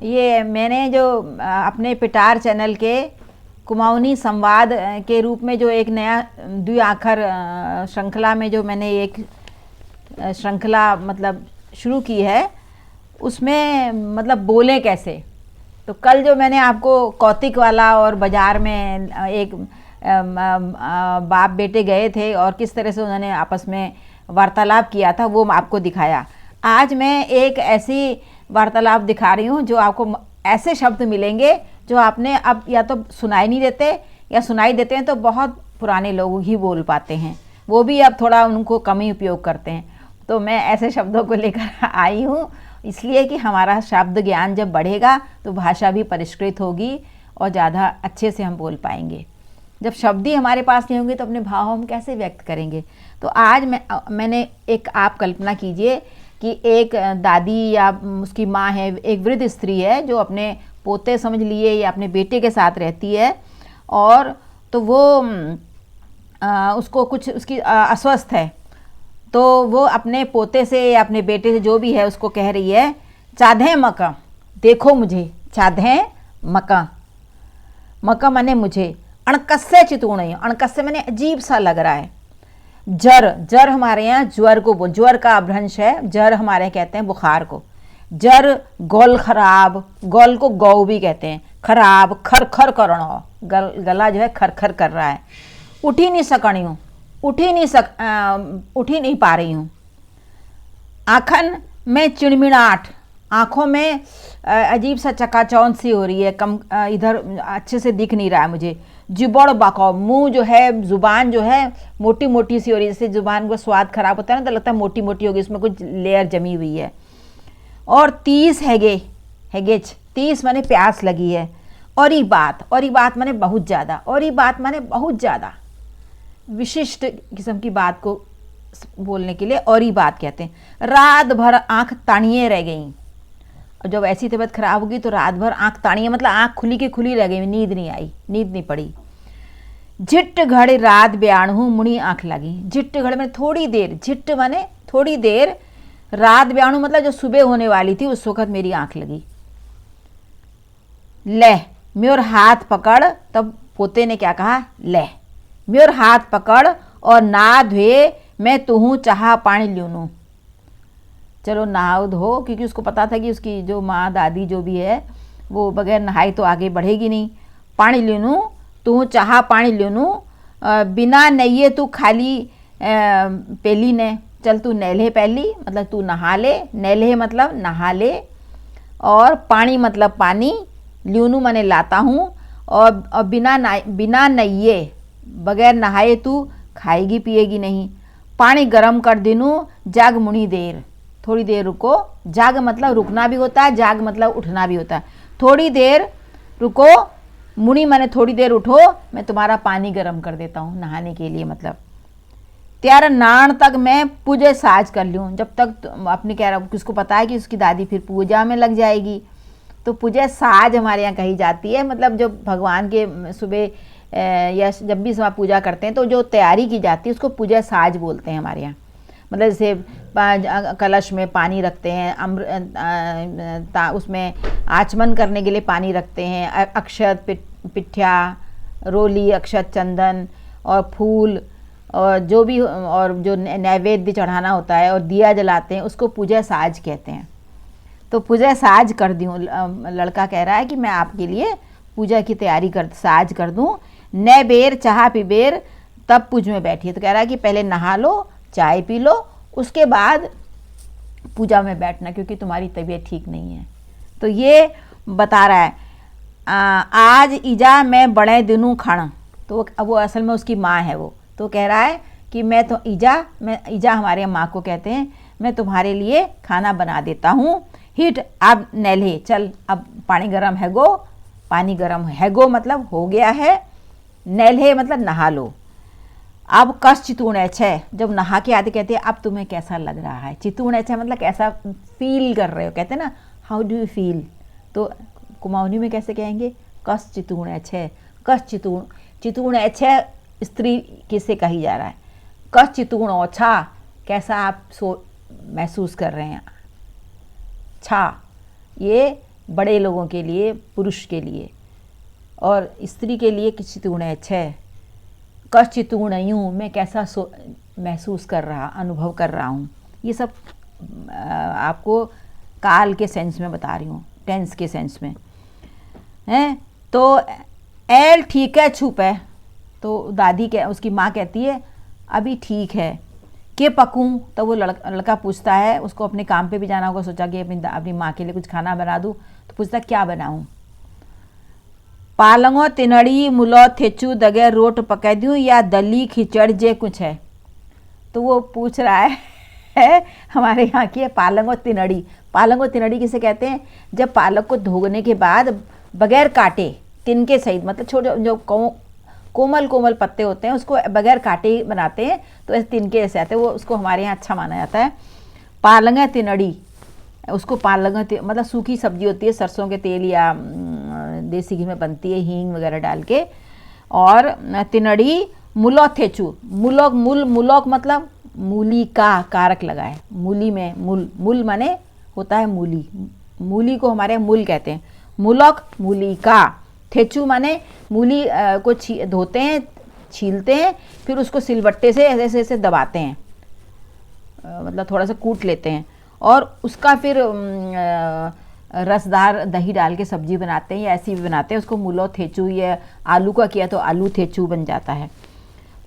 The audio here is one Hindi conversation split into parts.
ये मैंने जो अपने पिटार चैनल के कुमाऊनी संवाद के रूप में जो एक नया द्विआखर श्रृंखला में जो मैंने एक श्रृंखला मतलब शुरू की है, उसमें मतलब बोले कैसे। तो कल जो मैंने आपको कौतिक वाला और बाज़ार में एक बाप बेटे गए थे और किस तरह से उन्होंने आपस में वार्तालाप किया था, वो आपको दिखाया। आज मैं एक ऐसी वार्तालाप दिखा रही हूँ जो आपको ऐसे शब्द मिलेंगे जो आपने अब या तो सुनाई नहीं देते, या सुनाई देते हैं तो बहुत पुराने लोग ही बोल पाते हैं, वो भी अब थोड़ा उनको कम ही उपयोग करते हैं। तो मैं ऐसे शब्दों को लेकर आई हूँ, इसलिए कि हमारा शब्द ज्ञान जब बढ़ेगा तो भाषा भी परिष्कृत होगी और ज़्यादा अच्छे से हम बोल पाएंगे। जब शब्द ही हमारे पास नहीं होंगे तो अपने भाव हम कैसे व्यक्त करेंगे। तो आज मैंने एक, आप कल्पना कीजिए कि एक दादी या उसकी माँ है, एक वृद्ध स्त्री है जो अपने पोते समझ लिए या अपने बेटे के साथ रहती है, और तो वो उसको कुछ उसकी अस्वस्थ है, तो वो अपने पोते से या अपने बेटे से जो भी है उसको कह रही है, चाधे मका देखो मुझे, चाधे मका, मका माने मुझे, अणकस्से चितूणे, अणकस्से माने अजीब सा लग रहा है। जर, जर हमारे यहाँ ज्वर को, ज्वर का अपभ्रंश है, जर हमारे यहाँ कहते हैं बुखार को। जर गोल खराब, गोल को गौ भी कहते हैं, खराब खर खर करणो, गला जो है खर खर कर रहा है। उठी नहीं सकनी हूँ, उठ ही नहीं पा रही हूँ। आँखन में चिड़मिड़ाहट, आँखों में अजीब सा चकाचौंध सी हो रही है, कम इधर अच्छे से दिख नहीं रहा है मुझे। जुबड़ बाको, मुंह जो है, जुबान जो है मोटी मोटी सी हो रही है, जैसे जुबान का स्वाद खराब होता है ना तो लगता है मोटी मोटी होगी, इसमें कुछ लेयर जमी हुई है। और 30 हैगेज, 30 माने प्यास लगी है। और ये बात माने बहुत ज़्यादा, और ये बात माने बहुत ज़्यादा विशिष्ट किस्म की बात को बोलने के लिए और ही बात कहते हैं। रात भर आंख तानिए रह गई, और जब ऐसी तबीयत खराब होगी तो रात भर आंख तानिए मतलब आंख खुली की खुली रह गई, नींद नहीं आई, नींद नहीं पड़ी। झिट्ट घड़ रात ब्याणु मुड़ी आंख लगी, झिट्ट घड़ में थोड़ी देर, झिट्ट माने थोड़ी देर, रात ब्याणु मतलब जो सुबह होने वाली थी उस वक्त मेरी आंख लगी। ले मेरे हाथ पकड़, तब पोते ने क्या कहा, ले मेरे हाथ पकड़ और ना धोए मैं तुहू चाह पानी ल्यूनू। चलो नहाओ धो, क्योंकि उसको पता था कि उसकी जो माँ दादी जो भी है वो बगैर नहाई तो आगे बढ़ेगी नहीं। पानी ल्यूनू, तू चाह पानी ल्यूनू, बिना नहिए तू खाली पेली ने, चल तू नहले पहली मतलब तू नहा ले, नहले मतलब नहा ले, और पानी मतलब पानी, ल्यूनू माने लाता हूँ, और बिना नहिए बगैर नहाए तू खाएगी पिएगी नहीं। पानी गरम कर दिनू, जाग मुनी देर, थोड़ी देर रुको, जाग मतलब रुकना भी होता है, जाग मतलब उठना भी होता है। थोड़ी देर रुको, मुनी माने थोड़ी देर उठो, मैं तुम्हारा पानी गरम कर देता हूँ नहाने के लिए, मतलब त्यार नान तक मैं पूजे साज कर लूँ। जब तक अपने कह रहा, किसको पता है कि उसकी दादी फिर पूजा में लग जाएगी, तो पूजा साज हमारे यहाँ कही जाती है, मतलब जब भगवान के सुबह या जब भी सब पूजा करते हैं तो जो तैयारी की जाती है उसको पूजा साज बोलते हैं हमारे यहाँ। मतलब जैसे कलश में पानी रखते हैं, उसमें आचमन करने के लिए पानी रखते हैं, अक्षत पिठ्या रोली, अक्षत चंदन और फूल, और जो भी, और जो नैवेद्य चढ़ाना होता है और दिया जलाते हैं उसको पूजा साज कहते हैं। तो पूजा साज कर दूँ, लड़का कह रहा है कि मैं आपके लिए पूजा की तैयारी साज कर दूँ। न बेर चाह पी बेर तब पूज में बैठिए, तो कह रहा है कि पहले नहा लो, चाय पी लो, उसके बाद पूजा में बैठना, क्योंकि तुम्हारी तबीयत ठीक नहीं है। तो ये बता रहा है आज ईजा मैं बड़े दिनों खण, तो अब वो असल में उसकी माँ है वो, तो कह रहा है कि मैं तो ईजा हमारे माँ को कहते हैं, मैं तुम्हारे लिए खाना बना देता हूँ। हिट अब नैले, चल अब पानी गरम है गो, पानी गरम है गो मतलब हो गया है, नैले मतलब नहा लो। अब कस चितूण छे, जब नहा के आते कहते हैं अब तुम्हें कैसा लग रहा है। चितूण छे मतलब कैसा फील कर रहे हो, कहते हैं ना हाउ डू यू फील, तो कुमाऊनी में कैसे कहेंगे, कस चितूण छे। कस चितूण छे स्त्री किसे कही जा रहा है, कस चितूण ओछा, कैसा आप महसूस कर रहे हैं। छा ये बड़े लोगों के लिए, पुरुष के लिए, और स्त्री के लिए चितूणे छः। कश चितूणयूँ, मैं कैसा महसूस कर रहा, अनुभव कर रहा हूँ। ये सब आपको काल के सेंस में बता रही हूँ, टेंस के सेंस में हैं। तो एल ठीक है छुप है, तो दादी उसकी माँ कहती है अभी ठीक है। के पकूँ, तो वो लड़का पूछता है, उसको अपने काम पे भी जाना होगा, सोचा कि अपनी माँ के लिए कुछ खाना बना दूँ, तो पूछता क्या बनाऊँ। पालंगो तिनड़ी मुलो थेचू दगे रोट पका दूँ या दली खिचड़ जे कुछ है। तो वो पूछ रहा है हमारे यहाँ की है पालंगो तिनड़ी। पालंगो तिनड़ी किसे कहते हैं? जब पालक को धोने के बाद बगैर काटे, तिनके सहित, मतलब छोटे जो कोमल कोमल पत्ते होते हैं उसको बगैर काटे बनाते हैं, तो ऐसे तिनके जैसे आते हैं, वो उसको हमारे यहाँ अच्छा माना जाता है। पालंग तिनड़ी, उसको पालंग मतलब सूखी सब्जी होती है, सरसों के तेल या देसी घी में बनती है, हींग वगैरह डाल के। और तिनड़ी मुलो थेचू, मुलोक मतलब मूली का कारक लगा है, मूली में मूल माने होता है मूली, मूली को हमारे मूल कहते हैं। मुलोक मूली का, थेचू माने मूली को धोते हैं, छीलते हैं, फिर उसको सिलबट्टे से ऐसे ऐसे दबाते हैं, मतलब थोड़ा सा कूट लेते हैं, और उसका फिर रसदार दही डाल के सब्जी बनाते हैं, या ऐसी भी बनाते हैं, उसको मुलो थेचू, या आलू का किया तो आलू थेचू बन जाता है।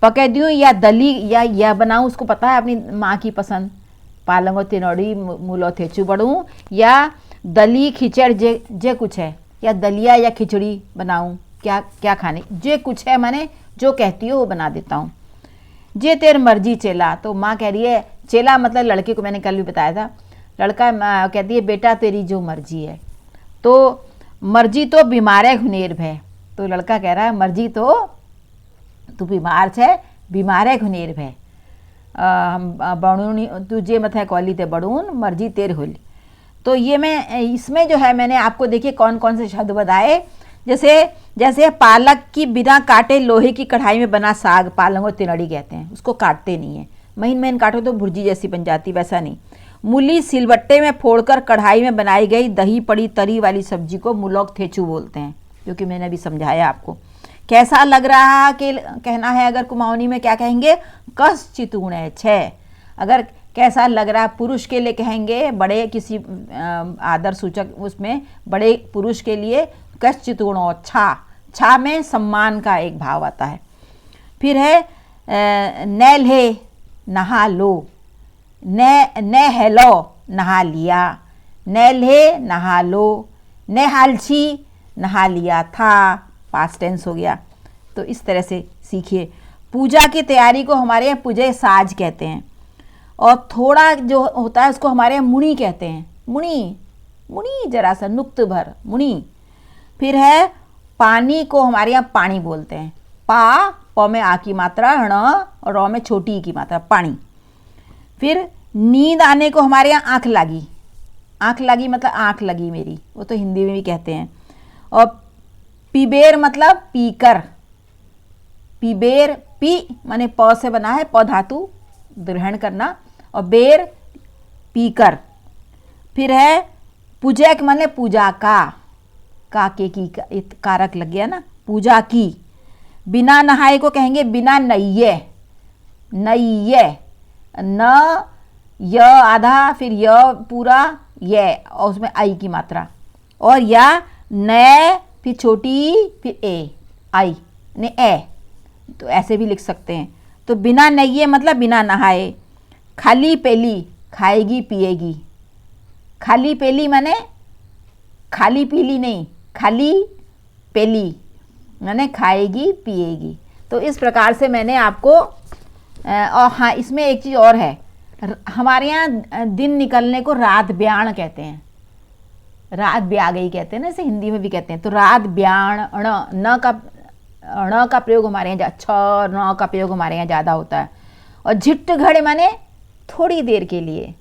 पका दूँ या दली या बनाऊँ, उसको पता है अपनी माँ की पसंद, पालंगो तिनौड़ी मुलो थेचू बढ़ूँ या दली खिचड़ जे कुछ है, या दलिया या खिचड़ी बनाऊँ, क्या खाने जे कुछ है, माने जो कहती हो वो बना देता हूँ। जे तेर मर्जी चेला, तो माँ कह रही है, चेला मतलब लड़के को, मैंने कल भी बताया था, लड़का कहती है बेटा तेरी जो मर्जी है। तो मर्जी तो बीमारे घुनेर है, तो लड़का कह रहा है मर्जी तो तू बीमार है, बीमारे घुनेर है, बड़ूनी तुझे मत कॉली ते बड़ून मर्जी तेर होली। तो ये मैं इसमें जो है मैंने आपको देखिए कौन कौन से शब्द बताए, जैसे पालक की बिना काटे लोहे की कढ़ाई में बना साग पालंगो तिनड़ी कहते हैं, उसको काटते नहीं है, महीन काटो तो भुर्जी जैसी बन जाती, वैसा नहीं। मूली सिलबट्टे में फोड़कर कढ़ाई में बनाई गई दही पड़ी तरी वाली सब्जी को मुलोक थेचू बोलते हैं, क्योंकि मैंने अभी समझाया आपको। कैसा लग रहा कि कहना है, अगर कुमाऊनी में क्या कहेंगे, कस चितूणे छः। अगर कैसा लग रहा पुरुष के लिए कहेंगे, बड़े किसी आदर सूचक उसमें बड़े पुरुष के लिए कस चितूणो छा में सम्मान का एक भाव आता है। फिर है नैल है नहा लो, न हेलो नहा लिया, नैल है नहा लो, न हालछी नहा लिया था, पास्ट टेंस हो गया। तो इस तरह से सीखिए। पूजा की तैयारी को हमारे यहाँ पूजे साज कहते हैं, और थोड़ा जो होता है उसको हमारे यहाँ मुनी कहते हैं, मुनी जरा सा नुक्त भर मुनी। फिर है पानी को हमारे यहाँ पानी बोलते हैं, प में आ की मात्रा, ण और रौ में छोटी ई की मात्रा, पानी। फिर नींद आने को हमारे यहाँ आँख लागी मतलब आँख लगी मेरी, वो तो हिंदी में भी कहते हैं। और पीबेर मतलब पीकर, पीबेर पी माने प से बना है, प धातु ग्रहण करना, और बेर पीकर। फिर है पूजक माने पूजा का के की कारक लग गया ना, पूजा की। बिना नहाए को कहेंगे बिना नइये, न य आधा, फिर य पूरा, ये और उसमें आई की मात्रा, और या न फिर छोटी फिर ए, आई ने ए, तो ऐसे भी लिख सकते हैं। तो बिना नइये मतलब बिना नहाए। खाली पेली खाएगी पिएगी, खाली पेली माने खाली पीली नहीं, खाली पेली माने खाएगी पिएगी। तो इस प्रकार से मैंने आपको और हाँ, इसमें एक चीज़ और है, हमारे यहाँ दिन निकलने को रात ब्याण कहते हैं, रात ब्या गई कहते हैं ना, इसे हिंदी में भी कहते हैं। तो रात ब्याण, ण का प्रयोग हमारे यहाँ छ न का प्रयोग हमारे यहाँ ज़्यादा होता है। और झिट्ट घड़ी माने थोड़ी देर के लिए,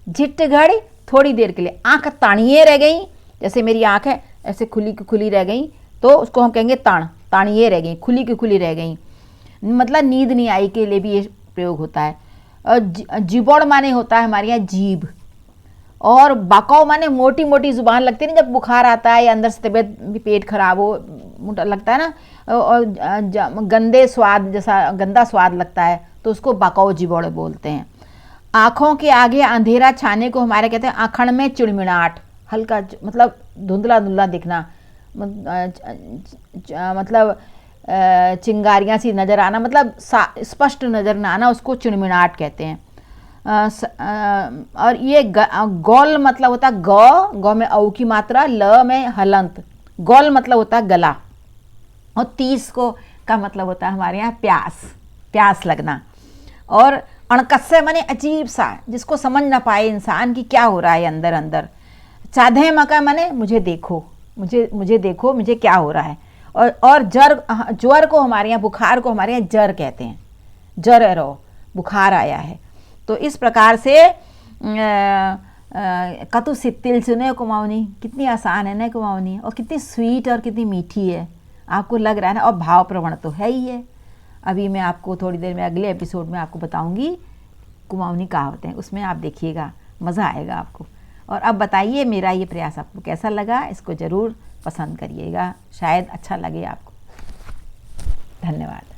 झिट्ट घड़ी थोड़ी देर के लिए, आँख तानिए रह गई, जैसे मेरी आँख है ऐसे खुली की खुली रह गई, तो उसको हम कहेंगे तानिए रह गई, खुली की खुली रह गई, मतलब नींद नहीं आई के लिए भी ये प्रयोग होता है। और जिबोड़ माने होता है हमारे यहाँ जीभ, और बकाओ माने मोटी मोटी जुबान लगती है ना, जब बुखार आता है या अंदर से तबीयत भी पेट खराब हो, मोटा लगता है ना, और गंदे स्वाद जैसा गंदा स्वाद लगता है, तो उसको बकाओ जिबोड़े बोलते हैं। आँखों के आगे अंधेरा छाने को हमारे कहते हैं आखण में चिड़मिड़ाहट, हल्का मतलब धुंधला धुंधला दिखना, मतलब चिंगारियाँ सी नज़र आना, मतलब स्पष्ट नज़र ना आना, उसको चिड़मिड़ाहट कहते हैं। और ये गौल मतलब होता है गौ में औ की मात्रा, ल में हलंत, गौल मतलब होता है गला, और 30 का मतलब होता है हमारे यहाँ प्यास लगना। और अणकस्से माने अजीब सा, जिसको समझ ना पाए इंसान कि क्या हो रहा है अंदर अंदर। चाधे मका माने मुझे देखो, मुझे देखो, मुझे क्या हो रहा है। और ज्वर को हमारे यहाँ, बुखार को हमारे यहाँ जर कहते हैं, जर रो, बुखार आया है। तो इस प्रकार से कतु सित्तिल सुने कुमाऊनी, कितनी आसान है ना कुमाऊनी, और कितनी स्वीट और कितनी मीठी है, आपको लग रहा है ना, और भाव प्रवण तो है ही है। अभी मैं आपको थोड़ी देर में अगले एपिसोड में आपको बताऊंगी कुमाऊनी कहावतें हैं, उसमें आप देखिएगा, मज़ा आएगा आपको। और अब बताइए मेरा ये प्रयास आपको कैसा लगा, इसको ज़रूर पसंद करिएगा, शायद अच्छा लगे आपको। धन्यवाद।